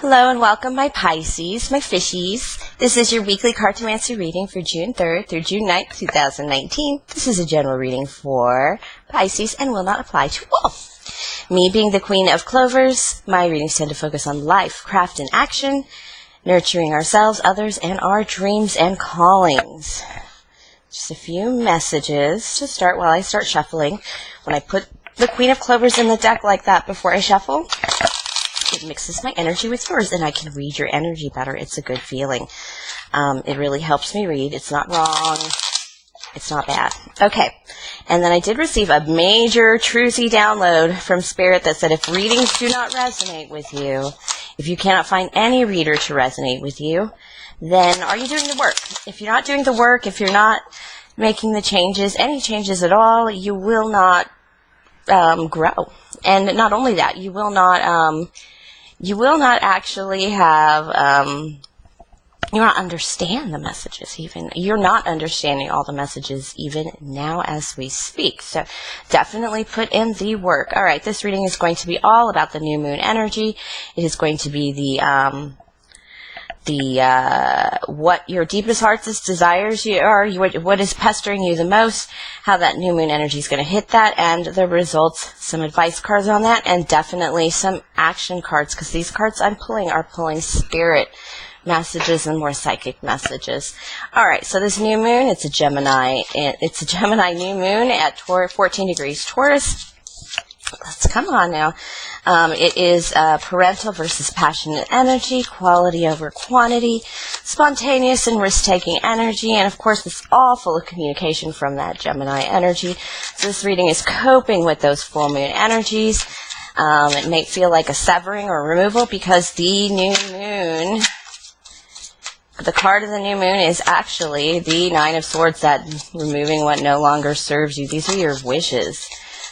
Hello and welcome, my Pisces, my fishies. This is your weekly Cartomancy reading for June 3rd through June 9th, 2019. This is a general reading for Pisces and will not apply to all. Me being the queen of Clovers, my readings tend to focus on life, craft, and action, nurturing ourselves, others, and our dreams and callings. Just a few messages to start while I start shuffling. When I put the Queen of Clovers in the deck like that before I shuffle, it mixes my energy with yours, and I can read your energy better. It's a good feeling. It really helps me read. It's not wrong. It's not bad. Okay. And then I did receive a major truthy download from Spirit that said if readings do not resonate with you, if you cannot find any reader to resonate with you, then are you doing the work? If you're not doing the work, if you're not making the changes, any changes at all, you will not grow. And not only that, you will not actually have, you will not understand the messages even. You're not understanding all the messages even now as we speak. So definitely put in the work. All right, this reading is going to be all about the new moon energy. It is going to be what your deepest heart's desires are, what is pestering you the most, how that new moon energy is going to hit that, and the results, some advice cards on that, and definitely some action cards, because these cards I'm pulling are pulling spirit messages and more psychic messages. All right, so this new moon, it's a Gemini new moon at 14 degrees Taurus. Let's come on now. It is parental versus passionate energy, quality over quantity, spontaneous and risk-taking energy, and of course it's all full of communication from that Gemini energy. So this reading is coping with those full moon energies. It may feel like a severing or removal because the new moon, the card of the new moon is actually the Nine of Swords, that removing what no longer serves you. These are your wishes.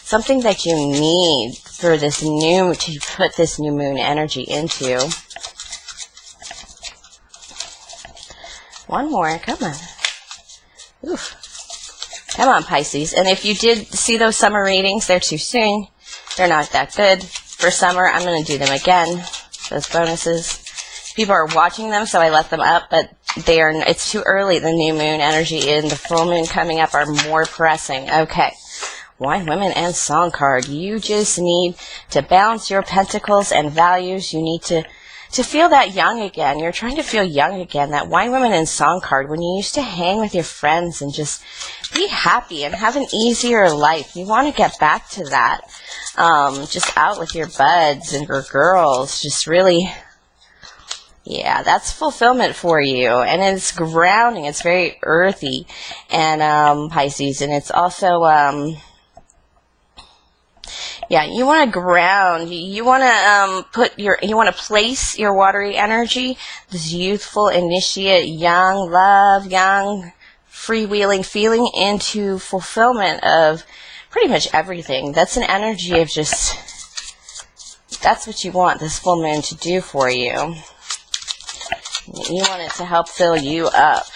Something that you need for this to put this new moon energy into. One more, come on. Oof. Come on, Pisces. And if you did see those summer readings, they're too soon. They're not that good. For summer, I'm going to do them again, those bonuses. People are watching them, so I let them up, but it's too early. The new moon energy and the full moon coming up are more pressing. Okay. Wine, Women, and Song card. You just need to balance your pentacles and values. You need to feel that young again. You're trying to feel young again. That Wine, Women, and Song card, when you used to hang with your friends and just be happy and have an easier life. You want to get back to that. Just out with your buds and your girls. Just really, yeah, that's fulfillment for you. And it's grounding. It's very earthy. And Pisces. And it's also yeah, you want to ground. You want to you want to place your watery energy, this youthful, initiate, young love, young, freewheeling feeling, into fulfillment of pretty much everything. That's an energy of just, that's what you want this full moon to do for you. You want it to help fill you up.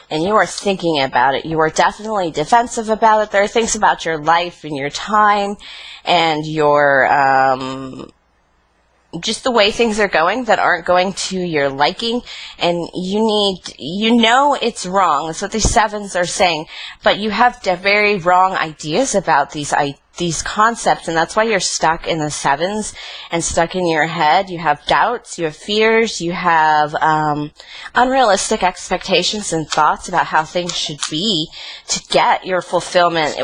And you are thinking about it. You are definitely defensive about it. There are things about your life and your time and your, just the way things are going that aren't going to your liking. And you know it's wrong. That's what these sevens are saying. But you have very wrong ideas about these concepts, and that's why you're stuck in the sevens and stuck in your head. You have doubts, you have fears, you have unrealistic expectations and thoughts about how things should be to get your fulfillment,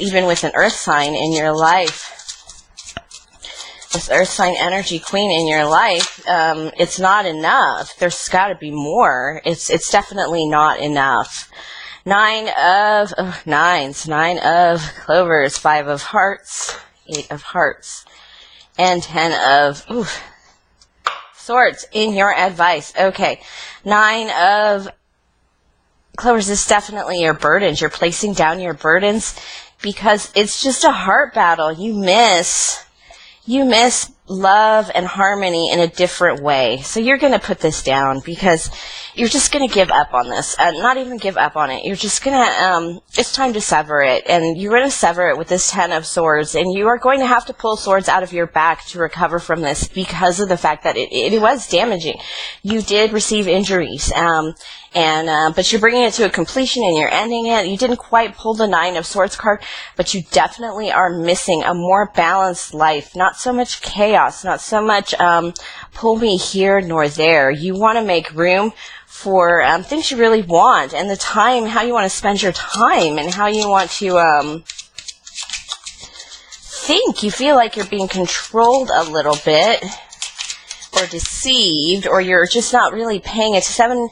even with an earth sign in your life. This earth sign energy queen in your life, it's not enough. There's got to be more. It's definitely not enough. Nine of Clovers, 5 of Hearts, 8 of Hearts, and 10 of Swords in your advice. Okay, 9 of Clovers is definitely your burdens. You're placing down your burdens because it's just a heart battle. You miss love and harmony in a different way. So you're going to put this down because you're just going to give up on this. Not even give up on it. You're just going to, it's time to sever it. And you're going to sever it with this 10 of Swords. And you are going to have to pull swords out of your back to recover from this because of the fact that it was damaging. You did receive injuries. But you're bringing it to a completion and you're ending it. You didn't quite pull the 9 of Swords card, but you definitely are missing a more balanced life. Not so much chaos, not so much pull me here nor there. You want to make room for things you really want, and the time, how you want to spend your time, and how you want to think. You feel like you're being controlled a little bit, or deceived, or you're just not really paying attention.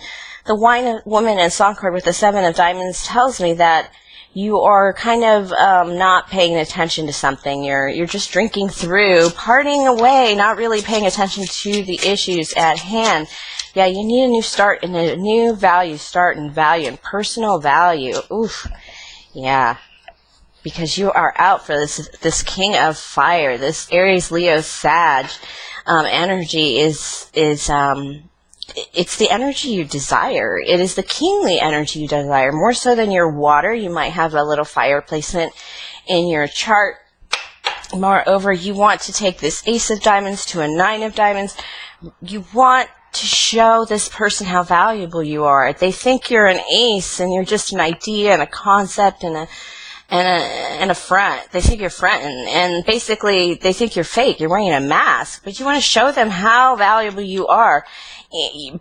The Wine Woman and Song card with the 7 of Diamonds tells me that you are kind of not paying attention to something. You're just drinking through, partying away, not really paying attention to the issues at hand. Yeah, you need a new start and a new value, start and value and personal value. Oof. Yeah. Because you are out for this King of Fire, this Aries, Leo, Sag energy is it's the energy you desire. It is the kingly energy you desire, more so than your water. You might have a little fire placement in your chart. Moreover, you want to take this Ace of Diamonds to a 9 of Diamonds. You want to show this person how valuable you are. They think you're an ace and you're just an idea and a concept and a front. They think you're fronting, and basically they think you're fake. You're wearing a mask, but you want to show them how valuable you are.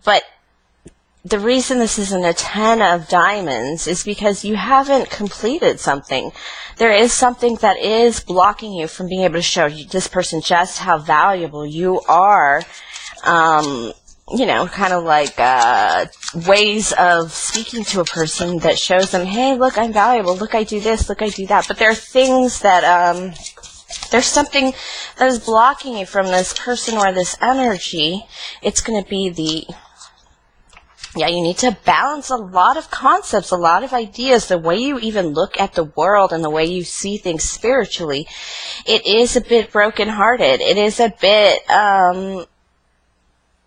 But the reason this isn't a 10 of Diamonds is because you haven't completed something. There is something that is blocking you from being able to show this person just how valuable you are. You know, kind of like ways of speaking to a person that shows them, hey, look, I'm valuable. Look, I do this. Look, I do that. But there are things that, there's something that is blocking you from this person or this energy. It's going to be you need to balance a lot of concepts, a lot of ideas, the way you even look at the world and the way you see things spiritually. It is a bit brokenhearted. It is a bit,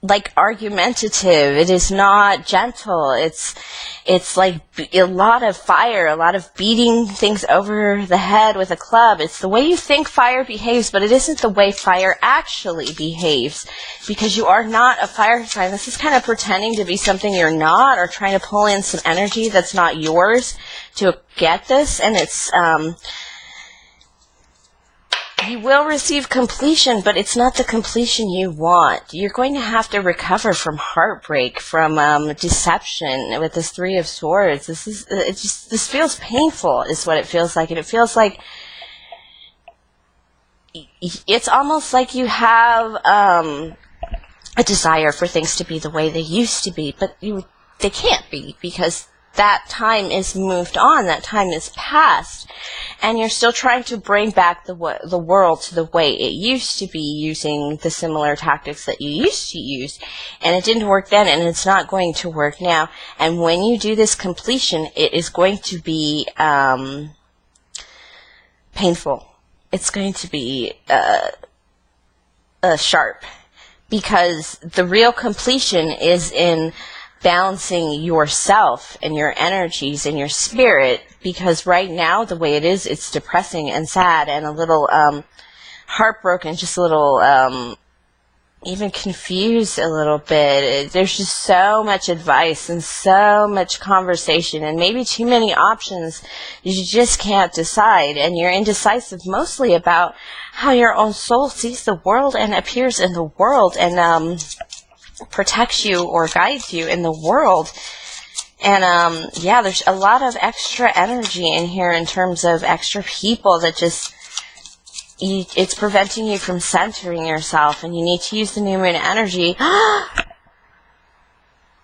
like argumentative. It is not gentle. It's like a lot of fire, a lot of beating things over the head with a club. It's the way you think fire behaves, but it isn't the way fire actually behaves, because you are not a fire sign. This is kind of pretending to be something you're not, or trying to pull in some energy that's not yours to get this, and it's you will receive completion, but it's not the completion you want. You're going to have to recover from heartbreak, from deception with this 3 of Swords. This feels painful, is what it feels like. And it feels like it's almost like you have a desire for things to be the way they used to be, but they can't be, because that time is moved on, that time is past, and you're still trying to bring back the world to the way it used to be, using the similar tactics that you used to use, and it didn't work then, and it's not going to work now. And when you do this completion, it is going to be painful. It's going to be sharp, because the real completion is in balancing yourself and your energies and your spirit, because right now, the way it is, it's depressing and sad and a little heartbroken, just a little even confused a little bit. There's just so much advice and so much conversation and maybe too many options. You just can't decide, and you're indecisive mostly about how your own soul sees the world and appears in the world, and protects you or guides you in the world. And yeah, there's a lot of extra energy in here in terms of extra people that just it's preventing you from centering yourself, and you need to use the new moon energy.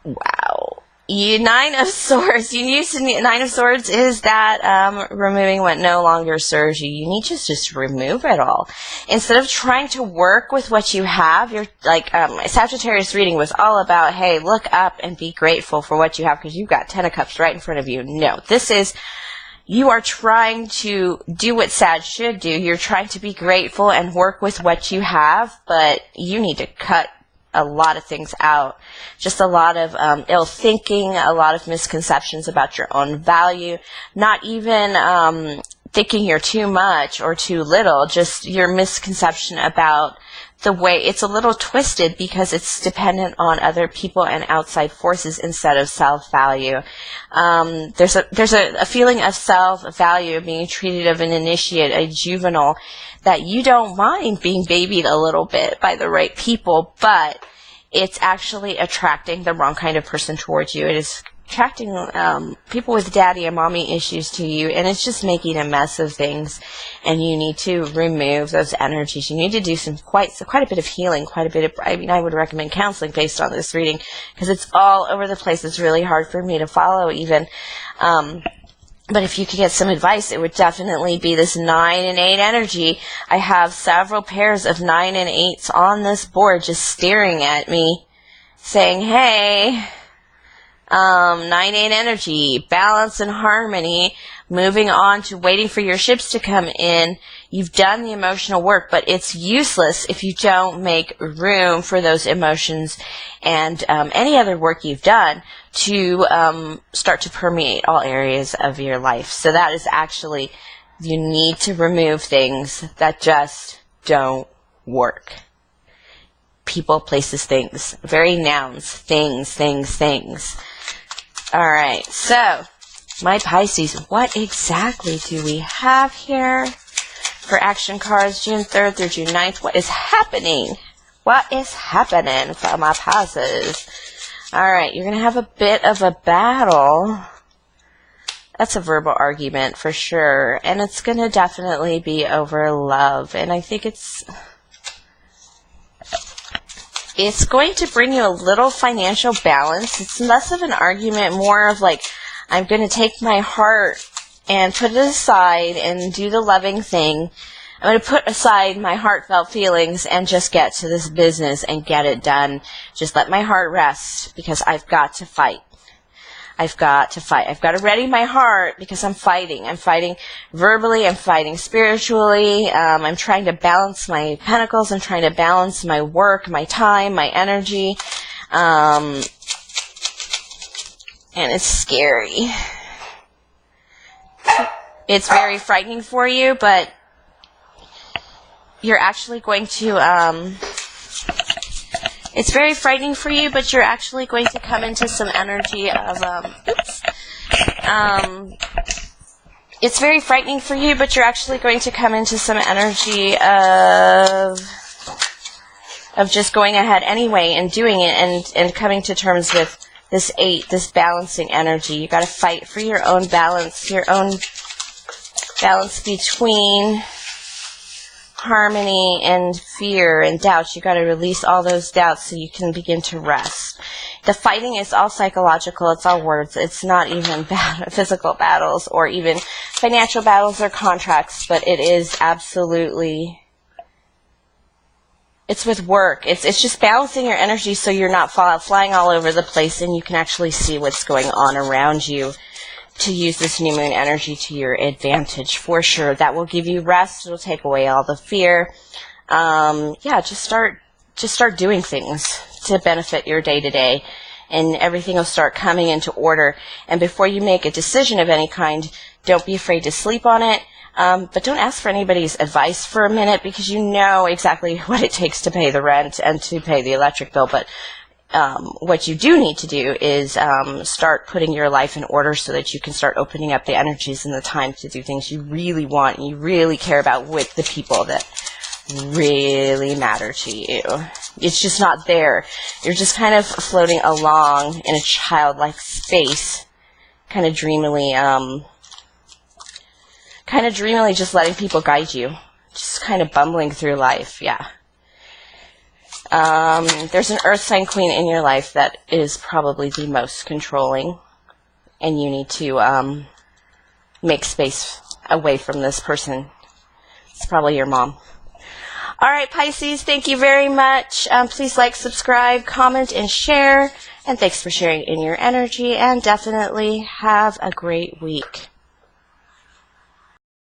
Wow. 9 of Swords. You use the 9 of Swords is that removing what no longer serves you. You need to just remove it all. Instead of trying to work with what you have, you're like, Sagittarius reading was all about, hey, look up and be grateful for what you have, because you've got 10 of Cups right in front of you. No, this is, you are trying to do what Sag should do. You're trying to be grateful and work with what you have, but you need to cut a lot of things out. Just a lot of ill thinking, a lot of misconceptions about your own value, not even thinking you're too much or too little, just your misconception about the way it's a little twisted because it's dependent on other people and outside forces instead of self-value. There's a feeling of self-value, being treated of an initiate, a juvenile, that you don't mind being babied a little bit by the right people, but it's actually attracting the wrong kind of person towards you. It is attracting people with daddy and mommy issues to you, and it's just making a mess of things, and you need to remove those energies. You need to do quite a bit of healing, I would recommend counseling based on this reading, because it's all over the place. It's really hard for me to follow even. But if you could get some advice, it would definitely be this 9 and 8 energy. I have several pairs of 9 and 8s on this board just staring at me, saying, hey, 9-8 energy, balance and harmony, moving on to waiting for your ships to come in. You've done the emotional work, but it's useless if you don't make room for those emotions and any other work you've done to start to permeate all areas of your life. So that is actually, you need to remove things that just don't work. People, places, things. Very nouns. Things. Alright, so, my Pisces, what exactly do we have here for action cards June 3rd through June 9th? What is happening? What is happening for my Pisces? Alright, you're going to have a bit of a battle. That's a verbal argument for sure. And it's going to definitely be over love. And I think it's going to bring you a little financial balance. It's less of an argument, more of like, I'm going to take my heart and put it aside and do the loving thing. I'm going to put aside my heartfelt feelings and just get to this business and get it done. Just let my heart rest because I've got to fight. I've got to ready my heart because I'm fighting. I'm fighting verbally. I'm fighting spiritually. I'm trying to balance my pentacles. I'm trying to balance my work, my time, my energy. And it's scary. It's very frightening for you, but you're actually going to... It's very frightening for you, but you're actually going to come into some energy of, it's very frightening for you, but you're actually going to come into some energy of just going ahead anyway and doing it and coming to terms with this 8, this balancing energy. You got to fight for your own balance between harmony and fear and doubts. You got to release all those doubts so you can begin to rest. The fighting is all psychological. It's all words. It's not even physical battles or even financial battles or contracts, but it is absolutely, it's with work. It's just balancing your energy so you're not flying all over the place and you can actually see what's going on around you, to use this new moon energy to your advantage for sure. That will give you rest. It'll take away all the fear. Yeah, just start doing things to benefit your day to day, and everything will start coming into order. And before you make a decision of any kind, don't be afraid to sleep on it. But don't ask for anybody's advice for a minute, because you know exactly what it takes to pay the rent and to pay the electric bill. But what you do need to do is start putting your life in order so that you can start opening up the energies and the time to do things you really want and you really care about with the people that really matter to you. It's just not there. You're just kind of floating along in a childlike space, kind of dreamily just letting people guide you. Just kind of bumbling through life, yeah. There's an earth sign queen in your life that is probably the most controlling, and you need to make space away from this person. It's probably your mom. Alright, Pisces, thank you very much. Please like, subscribe, comment, and share. And thanks for sharing in your energy, and definitely have a great week.